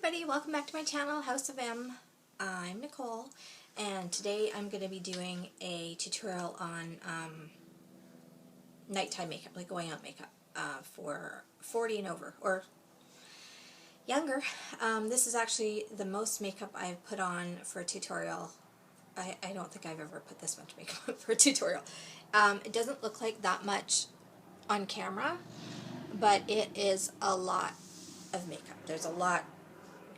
everybody, welcome back to my channel, House of M. I'm Nicole, and today I'm going to be doing a tutorial on nighttime makeup, like going out makeup for 40 and over, or younger. This is actually the most makeup I've put on for a tutorial. I don't think I've ever put this much makeup on for a tutorial. It doesn't look like that much on camera, but it is a lot of makeup. There's a lot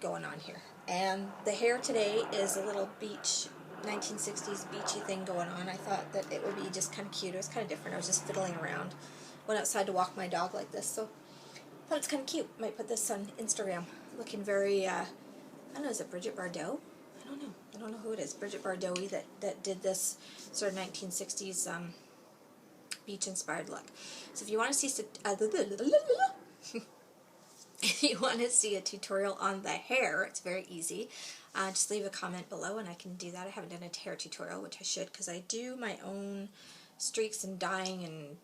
going on here. And the hair today is a little beach, 1960s beachy thing going on. I thought that it would be just kind of cute. It was kind of different. I was just fiddling around. Went outside to walk my dog like this, so I thought it's kind of cute. Might put this on Instagram. Looking very, I don't know, is it Bridget Bardot? I don't know. I don't know who it is. Bridget Bardot that did this sort of 1960s beach-inspired look. So if you want to see if you want to see a tutorial on the hair, it's very easy. Just leave a comment below and I can do that. I haven't done a hair tutorial, which I should, because I do my own streaks and dyeing and,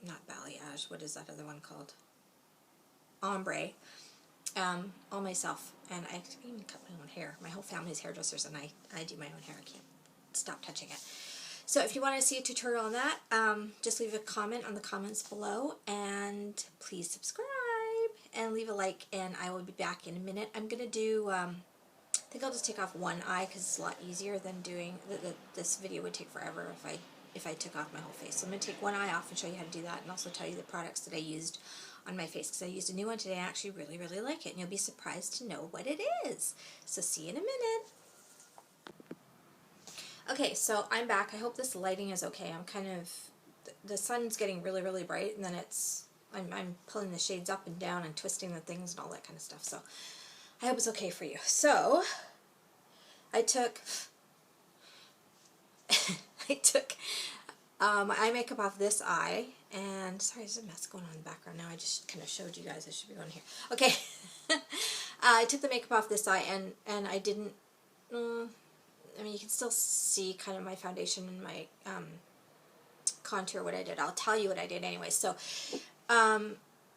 not balayage, what is that other one called? Ombre. All myself. And I even cut my own hair. My whole family's hairdressers and I do my own hair. I can't stop touching it. So if you want to see a tutorial on that, just leave a comment on the comments below, and please subscribe and leave a like, and I will be back in a minute. I'm going to do, I think I'll just take off one eye because it's a lot easier than doing, this video would take forever if I took off my whole face. So I'm going to take one eye off and show you how to do that, and also tell you the products that I used on my face, because I used a new one today. I actually really, really like it, and you'll be surprised to know what it is. So see you in a minute. Okay, so I'm back. I hope this lighting is okay. I'm kind of, the sun's getting really, really bright, and then I'm pulling the shades up and down and twisting the things and all that kind of stuff. So I hope it's okay for you. So I took my eye makeup off this eye, and sorry, there's a mess going on in the background now. I just kind of showed you guys. I should be going here. Okay, I took the makeup off this eye, and I didn't. I mean, you can still see kind of my foundation and my contour, what I did. I'll tell you what I did anyway. So,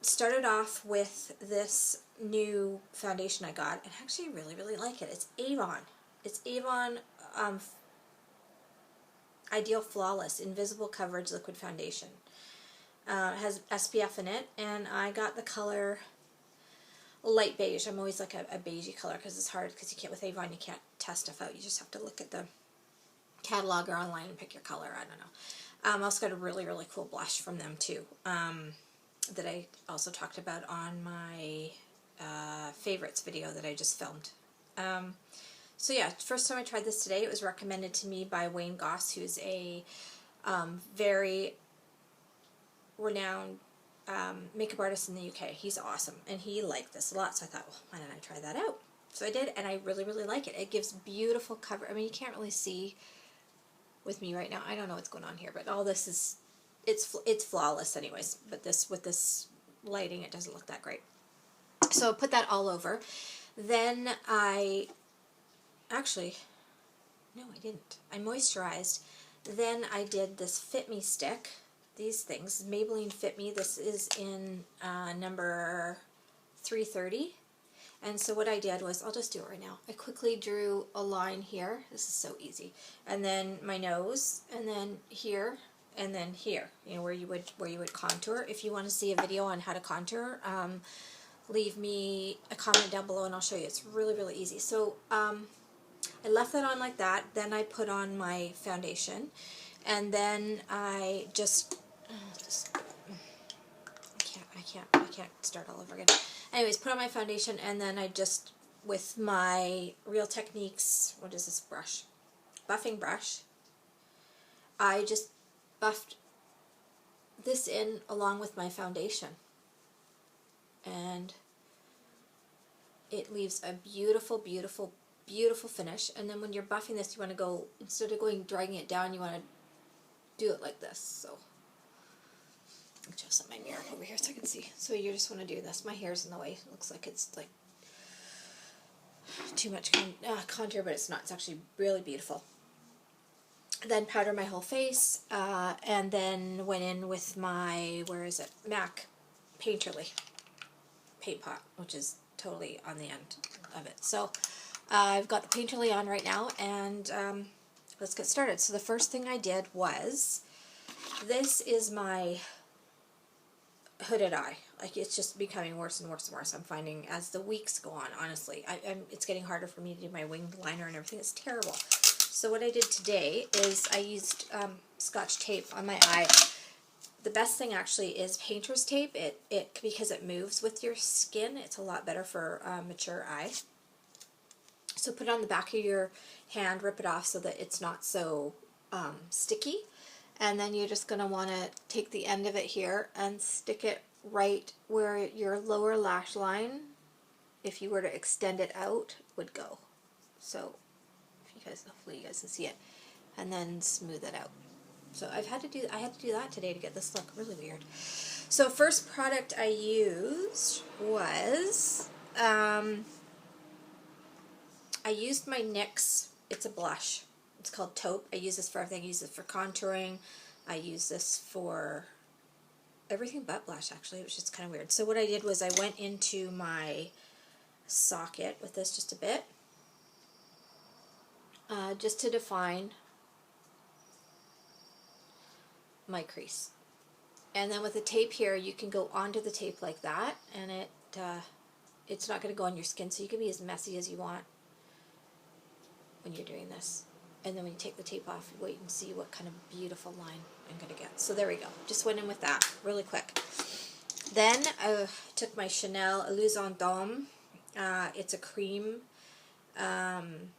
started off with this new foundation I got, and actually really, really like it. It's Avon. It's Avon Ideal Flawless Invisible Coverage Liquid Foundation. It has SPF in it, and I got the color light beige. I'm always like a beigey color because it's hard, because you can't, with Avon, you can't test stuff out. You just have to look at the catalog or online and pick your color. I don't know. I also got a really, really cool blush from them too, that I also talked about on my favorites video that I just filmed. So yeah, first time I tried this today. It was recommended to me by Wayne Goss, who's a very renowned makeup artist in the UK. He's awesome, and he liked this a lot, so I thought, well, why don't I try that out? So I did, and I really, really like it. It gives beautiful cover. I mean, you can't really see with me right now. I don't know what's going on here, but all this is, it's flawless anyways, but this, with this lighting, it doesn't look that great. So I put that all over. Then I didn't. I moisturized. Then I did this Fit Me stick. These things, Maybelline Fit Me. This is in number 330. And so what I did was, I'll just do it right now. I quickly drew a line here. This is so easy. And then my nose, and then here, and then here. You know, where you would contour. If you want to see a video on how to contour, leave me a comment down below and I'll show you. It's really, really easy. So I left that on like that. Then I put on my foundation, and then I I can't start all over again. Anyways, put on my foundation, and then I just, with my Real Techniques, what is this brush? Buffing brush. I just buffed this in along with my foundation. And it leaves a beautiful, beautiful, beautiful finish. And then when you're buffing this, you want to go, instead of dragging it down, you want to do it like this. So I'll just set my mirror over here so I can see. So you just want to do this. My hair's in the way. It looks like it's like too much contour, but it's not. It's actually really beautiful. Then powder my whole face, and then went in with my, where is it? MAC Painterly paint pot, which is totally on the end of it. So I've got the painterly on right now, and let's get started. So the first thing I did was, this is my hooded eye. Like, it's just becoming worse and worse and worse. I'm finding as the weeks go on, honestly. It's getting harder for me to do my winged liner and everything. It's terrible. So what I did today is I used Scotch tape on my eye. The best thing actually is painter's tape. Because it moves with your skin, it's a lot better for mature eye. So put it on the back of your hand, rip it off so that it's not so sticky. And then you're just going to want to take the end of it here and stick it right where your lower lash line, if you were to extend it out, would go. So, if you guys, hopefully you guys can see it. And then smooth it out. So I had to do that today to get this look really weird. So first product I used was, I used my NYX, it's a blush. It's called Taupe. I use this for everything. I use it for contouring. I use this for everything but blush, actually, which is kind of weird. So what I did was I went into my socket with this just a bit, just to define my crease. And then with the tape here, you can go onto the tape like that, and it's not going to go on your skin, so you can be as messy as you want when you're doing this. And then when you take the tape off, you wait and see what kind of beautiful line I'm going to get. So there we go. Just went in with that really quick. Then I took my Chanel Illusion D'Homme. It's a cream, one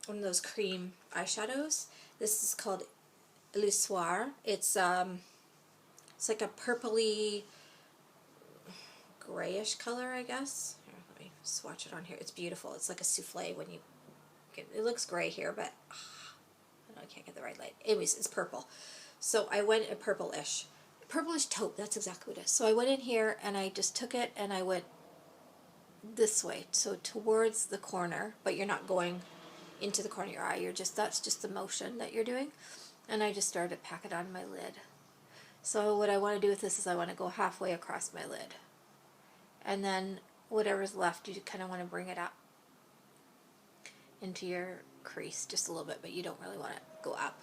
of those cream eyeshadows. This is called Illusoire. It's like a purpley, grayish color, I guess. Here, let me swatch it on here. It's beautiful. It's like a souffle when you get it. Looks gray here, but I can't get the right light. Anyways, it's purple. So I went a purplish taupe. That's exactly what it is. So I went in here and I just took it and I went this way, so towards the corner, but you're not going into the corner of your eye. That's just the motion that you're doing. And I just started to pack it on my lid. So what I want to do with this is I want to go halfway across my lid. And then whatever's left, you kind of want to bring it up into your crease just a little bit, but you don't really want to go up.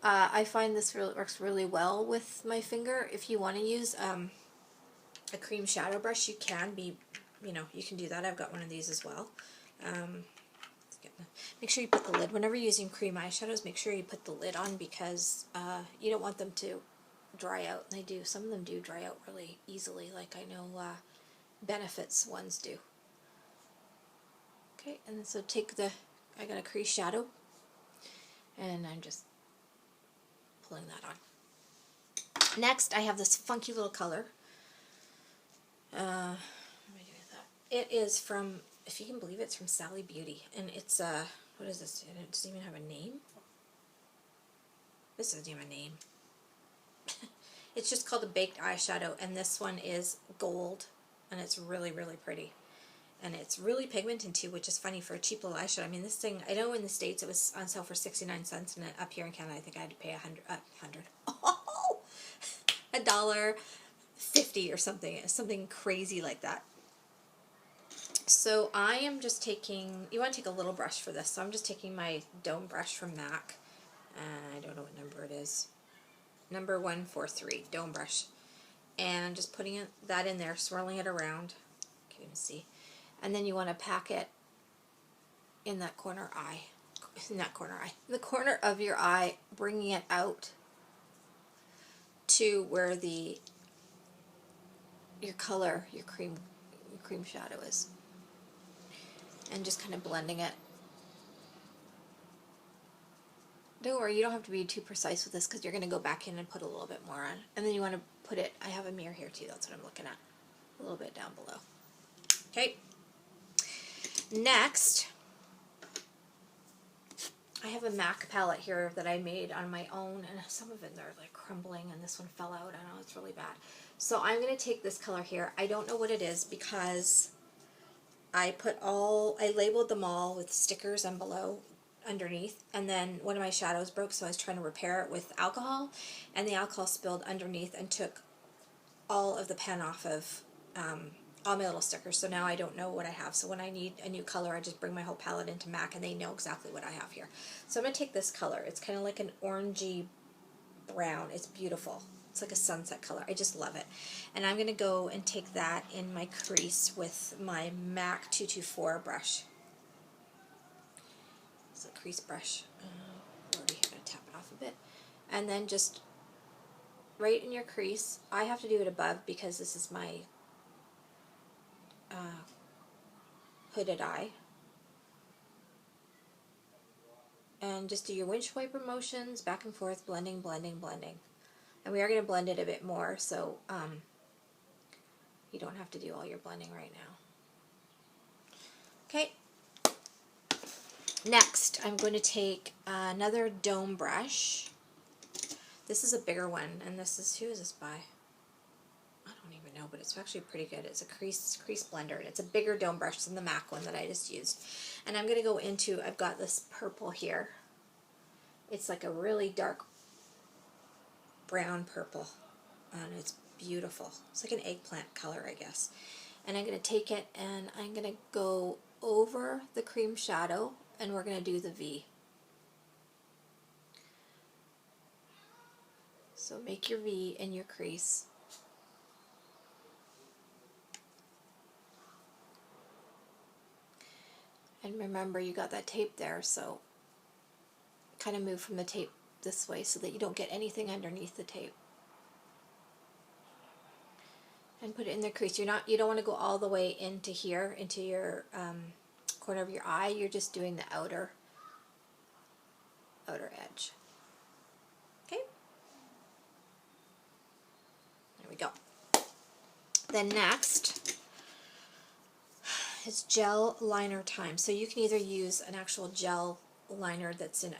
I find this really works really well with my finger. If you want to use a cream shadow brush, you can do that. I've got one of these as well. Make sure you put the lid, whenever you're using cream eyeshadows, make sure you put the lid on, because you don't want them to dry out. And they do. Some of them do dry out really easily, like I know Benefits ones do. Okay, and so I got a crease shadow, and I'm just pulling that on. Next, I have this funky little color. What am I doing with that? It is from, if you can believe it, it's from Sally Beauty, and it's what is this? It doesn't even have a name. This doesn't even have a name. It's just called a baked eyeshadow, and this one is gold, and it's really, really pretty. And it's really pigmented too, which is funny for a cheap little eyeshadow. I mean, this thing, I know in the States it was on sale for 69 cents, and up here in Canada I think I had to pay $1.50 or something crazy like that. So I am just taking, you want to take a little brush for this, so I'm just taking my Dome brush from MAC, and I don't know what number it is, number 143, Dome brush, and just putting that in there, swirling it around, can't even see. And then you want to pack it in that corner eye, the corner of your eye, bringing it out to where your cream shadow is, and just kind of blending it. Don't worry, you don't have to be too precise with this, because you're going to go back in and put a little bit more on. And then you want to put it, I have a mirror here too, that's what I'm looking at, a little bit down below. Okay. Next, I have a MAC palette here that I made on my own, and some of it they're like crumbling, and this one fell out. I know, it's really bad. So I'm going to take this color here. I don't know what it is, because I labeled them all with stickers and underneath, and then one of my shadows broke, so I was trying to repair it with alcohol, and the alcohol spilled underneath and took all of the pen off of all my little stickers, so now I don't know what I have. So when I need a new color, I just bring my whole palette into MAC and they know exactly what I have here. So I'm going to take this color. It's kind of like an orangey brown. It's beautiful. It's like a sunset color. I just love it. And I'm going to go and take that in my crease with my MAC 224 brush. It's a crease brush. Already going to tap it off a bit. And then just right in your crease. I have to do it above because this is my hooded eye. And just do your windshield wiper motions, back and forth, blending, blending, blending. And we are going to blend it a bit more, so you don't have to do all your blending right now. Okay. Next, I'm going to take another dome brush. This is a bigger one, and this is, who is this by? I don't even know, but it's actually pretty good. It's a crease blender, and it's a bigger dome brush than the MAC one that I just used. And I'm going to go into, I've got this purple here. It's like a really dark brown purple, and it's beautiful. It's like an eggplant color, I guess. And I'm going to take it, and I'm going to go over the cream shadow, and we're going to do the V. So make your V in your crease. And remember, you got that tape there, so kind of move from the tape this way so that you don't get anything underneath the tape. And put it in the crease. You don't want to go all the way into here, into your corner of your eye. You're just doing the outer edge. Okay. There we go. Then next is gel liner time. So you can either use an actual gel liner that's in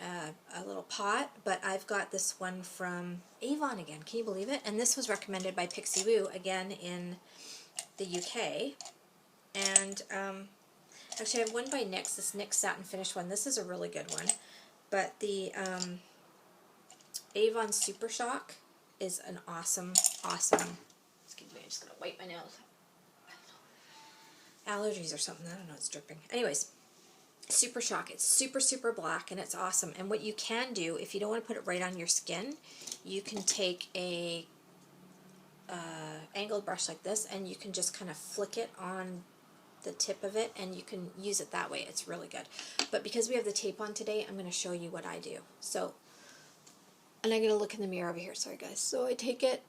a little pot, but I've got this one from Avon again. Can you believe it? And this was recommended by Pixie Woo, again in the UK. And actually I have one by NYX, this NYX Satin Finish one. This is a really good one. But the Avon Super Shock is an awesome, excuse me, I'm just going to wipe my nose. Allergies or something, I don't know, it's dripping. Anyways, Super Shock, it's super black and it's awesome. And what you can do, if you don't want to put it right on your skin, you can take a angled brush like this and you can just kind of flick it on the tip of it and you can use it that way. It's really good. But because we have the tape on today, I'm going to show you what I do. So, and I'm going to look in the mirror over here, sorry guys. So I take it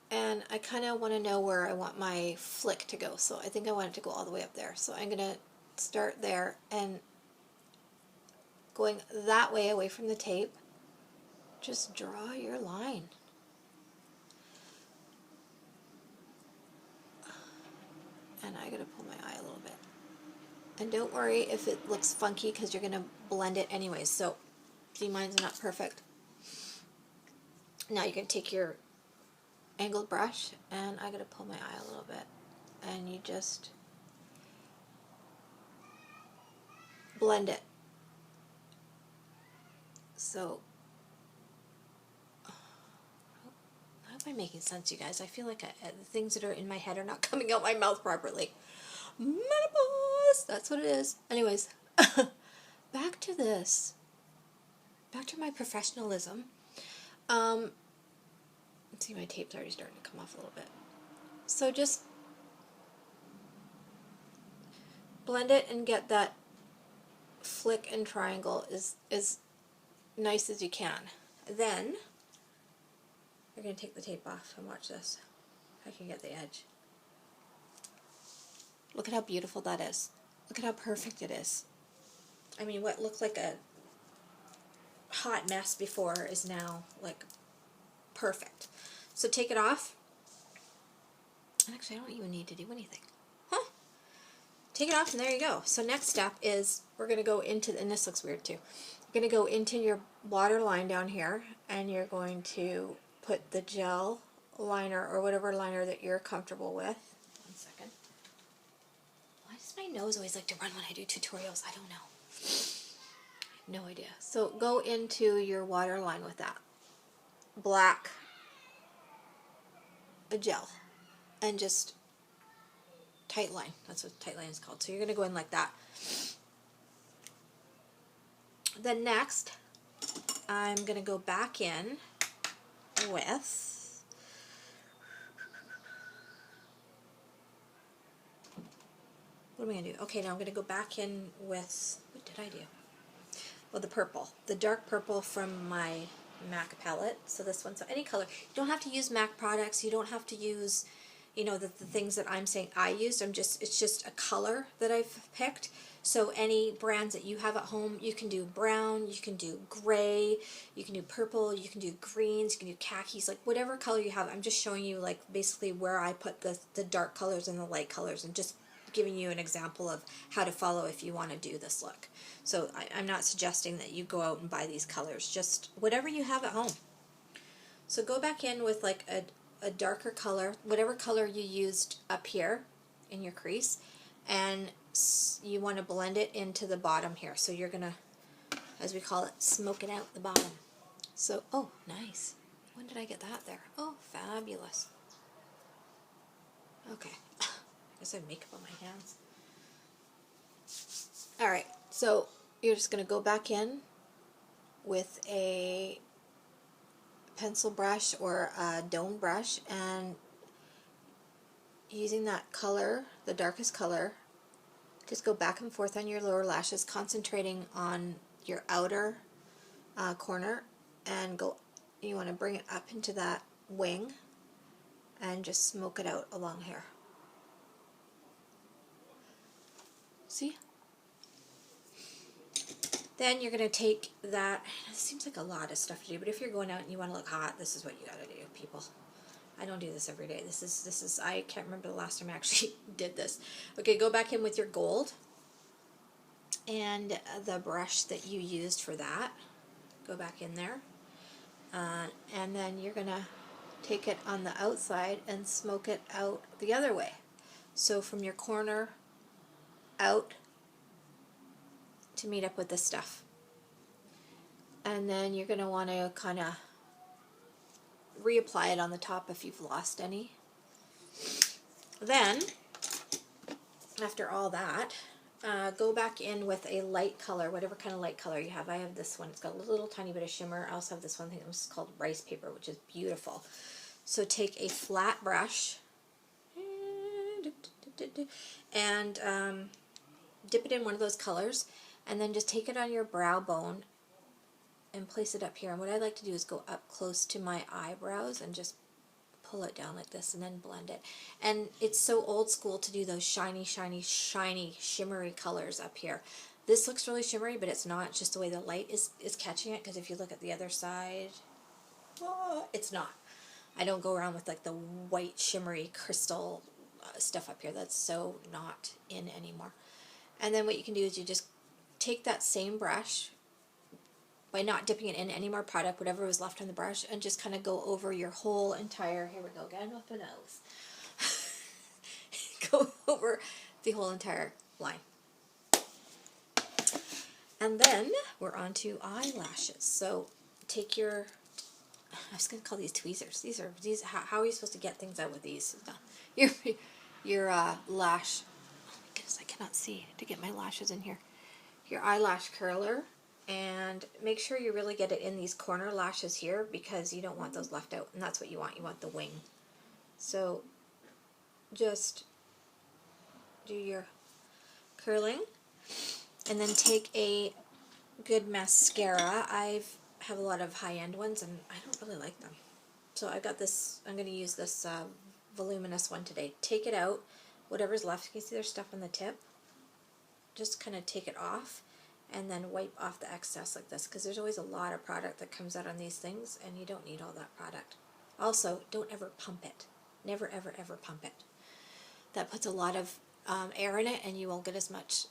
and I kind of want to know where I want my flick to go. So I think I want it to go all the way up there. So I'm going to start there and going that way away from the tape, just draw your line. And I gotta pull my eye a little bit. And don't worry if it looks funky because you're gonna blend it anyways. So, see, mine's not perfect. Now you're gonna take your angled brush and I gotta pull my eye a little bit. And you just blend it. So, I hope I'm making sense, you guys. I feel like the things that are in my head are not coming out my mouth properly. Menopause! That's what it is. Anyways, back to this. Back to my professionalism. Let's see, my tape's already starting to come off a little bit. So just blend it and get that flick and triangle as nice as you can. Then we're going to take the tape off and watch this. If I can get the edge. Look at how beautiful that is. Look at how perfect it is. I mean, what looked like a hot mess before is now like perfect. So take it off. And actually, I don't even need to do anything. Huh? Take it off and there you go. So next step is we're going to go into, and this looks weird too. You're going to go into your water line down here and you're going to put the gel liner or whatever liner that you're comfortable with. One second. Why does my nose always like to run when I do tutorials? I don't know. I have no idea. So go into your water line with that black gel and just tight line. That's what tight line is called. So you're going to go in like that. Then next, I'm going to go back in with, what am I going to do? Okay, now I'm going to go back in with, what did I do? Well, the purple, the dark purple from my MAC palette. So this one, so any color. You don't have to use MAC products. You don't have to use, you know, the things that I'm saying I used. It's just a color that I've picked. So any brands that you have at home, you can do brown, you can do gray, you can do purple, you can do greens, you can do khakis, like whatever color you have. I'm just showing you like basically where I put the dark colors and the light colors, and just giving you an example of how to follow if you want to do this look. So I'm not suggesting that you go out and buy these colors, just whatever you have at home. So go back in with like a darker color, whatever color you used up here in your crease, and you want to blend it into the bottom here. So you're going to, as we call it, smoke it out the bottom. So, oh, nice. When did I get that there? Oh, fabulous. Okay. I guess I have makeup on my hands. Alright, so you're just going to go back in with a pencil brush or a dome brush, and using that color, the darkest color, just go back and forth on your lower lashes, concentrating on your outer corner, and go. You want to bring it up into that wing and just smoke it out along here. See? Then you're going to take that. It seems like a lot of stuff to do, but if you're going out and you want to look hot, this is what you got to do, people. I don't do this every day. This is I can't remember the last time I actually did this. Okay, go back in with your gold and the brush that you used for that. Go back in there. And then you're going to take it on the outside and smoke it out the other way. So from your corner out to meet up with this stuff. And then you're going to want to kind of reapply it on the top if you've lost any. Then, after all that, go back in with a light color, whatever kind of light color you have. I have this one. It's got a little tiny bit of shimmer. I also have this one thing that's called rice paper, which is beautiful. So take a flat brush and dip it in one of those colors, and then just take it on your brow bone and place it up here. And what I like to do is go up close to my eyebrows and just pull it down like this and then blend it. And it's so old school to do those shiny, shiny, shiny, shimmery colors up here. This looks really shimmery, but it's not. It's just the way the light is catching it, because if you look at the other side, it's not. I don't go around with like the white shimmery crystal stuff up here. That's so not in anymore. And then what you can do is you just take that same brush, by not dipping it in any more product, whatever was left on the brush, and just kind of go over your whole entire, here we go again with the nose, go over the whole entire line. And then we're on to eyelashes. So take your, I was going to call these tweezers. These, how are you supposed to get things out with these? Your lash, oh my goodness, I cannot see to get my lashes in here. Your eyelash curler. And make sure you really get it in these corner lashes here, because you don't want those left out, and that's what you want. You want the wing. So just do your curling, and then take a good mascara. I have a lot of high-end ones, and I don't really like them. So I got this, I'm going to use this voluminous one today. Take it out, whatever's left. You can see there's stuff on the tip. Just kind of take it off, and then wipe off the excess like this, because there's always a lot of product that comes out on these things, and you don't need all that product. Also, don't ever pump it. Never, ever, ever pump it. That puts a lot of air in it, and you won't get as much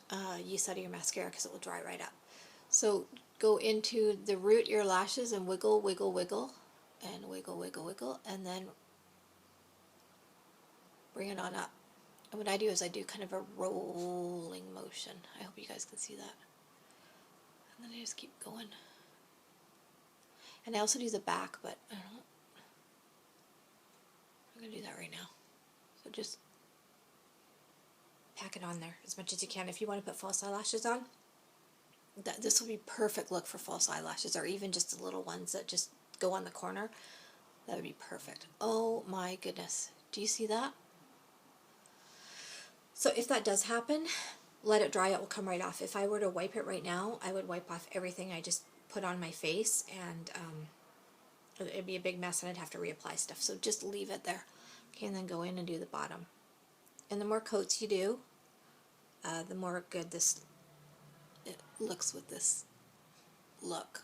use out of your mascara, because it will dry right up. So go into the root of your lashes and wiggle, wiggle, wiggle, and wiggle, wiggle, wiggle, and then bring it on up. And what I do is I do kind of a rolling motion. I hope you guys can see that. And then I just keep going. And I also do the back, but I don't know. I'm going to do that right now. So just pack it on there as much as you can. If you want to put false eyelashes on, this will be perfect look for false eyelashes, or even just the little ones that just go on the corner. That would be perfect. Oh my goodness. Do you see that? So if that does happen, let it dry, it will come right off. If I were to wipe it right now, I would wipe off everything I just put on my face, and it'd be a big mess and I'd have to reapply stuff. So just leave it there. Okay, and then go in and do the bottom. And the more coats you do, the more good it looks with this look.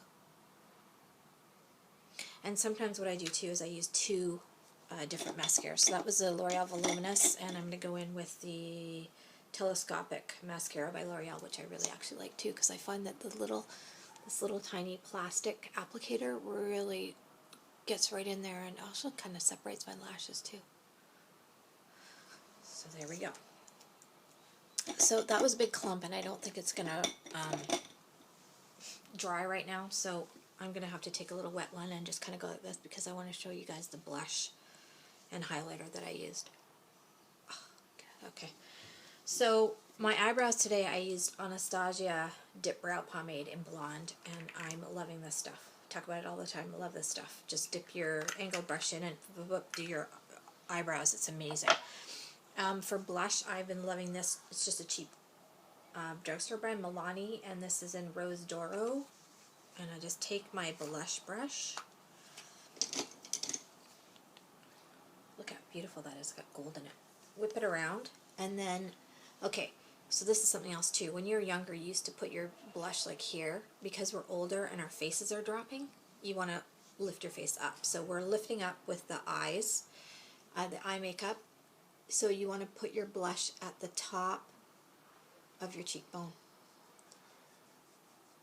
And sometimes what I do too is I use two different mascaras. So that was the L'Oreal Voluminous, and I'm going to go in with the Telescopic Mascara by L'Oreal, which I really actually like too, because I find that this little tiny plastic applicator really gets right in there and also kind of separates my lashes too. So there we go. So that was a big clump, and I don't think it's going to dry right now, so I'm going to have to take a little wet one and just kind of go like this, because I want to show you guys the blush and highlighter that I used. Okay, so my eyebrows today, I used Anastasia Dip Brow Pomade in Blonde, and I'm loving this stuff. I talk about it all the time. I love this stuff. Just dip your angled brush in and do your eyebrows. It's amazing. For blush, I've been loving this. It's just a cheap drugstore brand, Milani, and this is in Rose Doro. And I just take my blush brush. Look how beautiful that is. It's got gold in it. Whip it around, and then, okay, so this is something else too. When you're younger, you used to put your blush like here. Because we're older and our faces are dropping, you want to lift your face up. So we're lifting up with the eyes, the eye makeup. So you want to put your blush at the top of your cheekbone.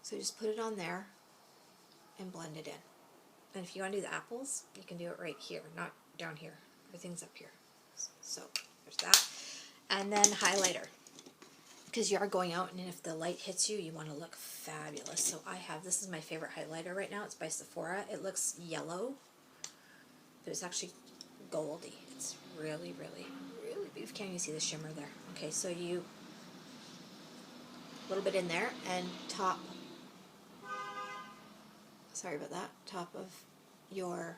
So just put it on there and blend it in. And if you want to do the apples, you can do it right here, not down here. Everything's up here. So there's that. And then highlighter. Because you are going out, and if the light hits you, you want to look fabulous. So this is my favorite highlighter right now. It's by Sephora. It looks yellow, but it's actually goldy. It's really, really, really beautiful. Can't you see the shimmer there? Okay, so you, a little bit in there, and sorry about that, top of your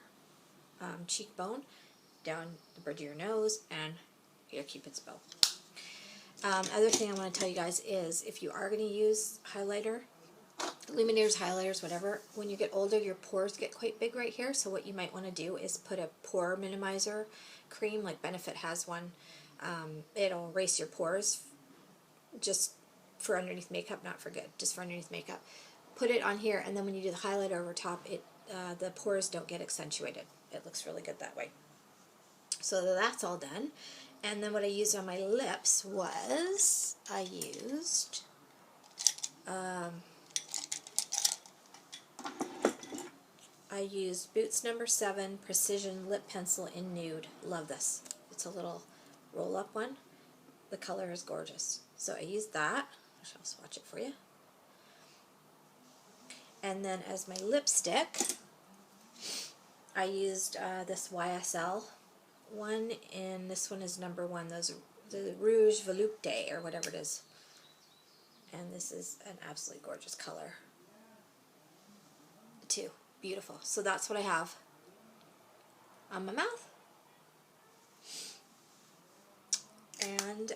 cheekbone, down the bridge of your nose, and your Cupid's bow. Other thing I want to tell you guys is, if you are going to use highlighter, illuminators, highlighters, whatever, when you get older, your pores get quite big right here. So what you might want to do is put a pore minimizer cream, like Benefit has one. It'll erase your pores just for underneath makeup, not for good, just for underneath makeup. Put it on here, and then when you do the highlighter over top, the pores don't get accentuated. It looks really good that way. So that's all done. And then what I used on my lips was, I used Boots No. 7 Precision Lip Pencil in Nude. Love this. It's a little roll-up one. The color is gorgeous. So I used that. I'll swatch it for you. And then as my lipstick, I used this YSL one, and this one is number 1. The Rouge Volupté, or whatever it is. And this is an absolutely gorgeous color too. Beautiful. So that's what I have on my mouth. And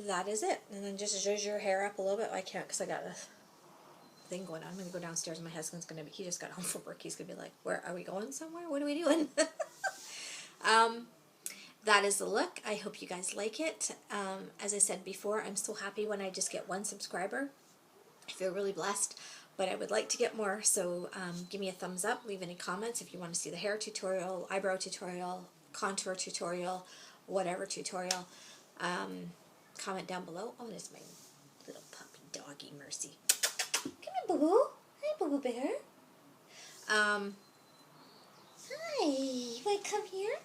that is it. And then just zhuzh your hair up a little bit. I can't, because I got a thing going on. I'm going to go downstairs, and my husband's going to be, he just got home from work. He's going to be like, where are we going somewhere? What are we doing? That is the look. I hope you guys like it. As I said before, I'm so happy when I just get 1 subscriber. I feel really blessed, but I would like to get more, so give me a thumbs up, leave any comments if you want to see the hair tutorial, eyebrow tutorial, contour tutorial, whatever tutorial. Comment down below. Oh, there's my little puppy doggy, Mercy. Come here, boo-boo. Hi, boo-boo bear. Hi, you want to come here?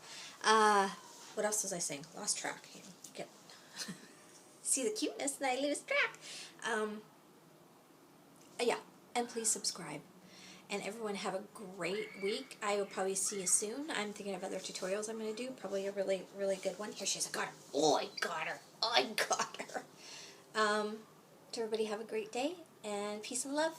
What else was I saying? Lost track. Get see the cuteness, and I lose track. Yeah, and please subscribe. And everyone have a great week. I will probably see you soon. I'm thinking of other tutorials I'm going to do. Probably a really, really good one. Here she is. I got her. Oh, I got her. Oh, I got So everybody have a great day, and peace and love.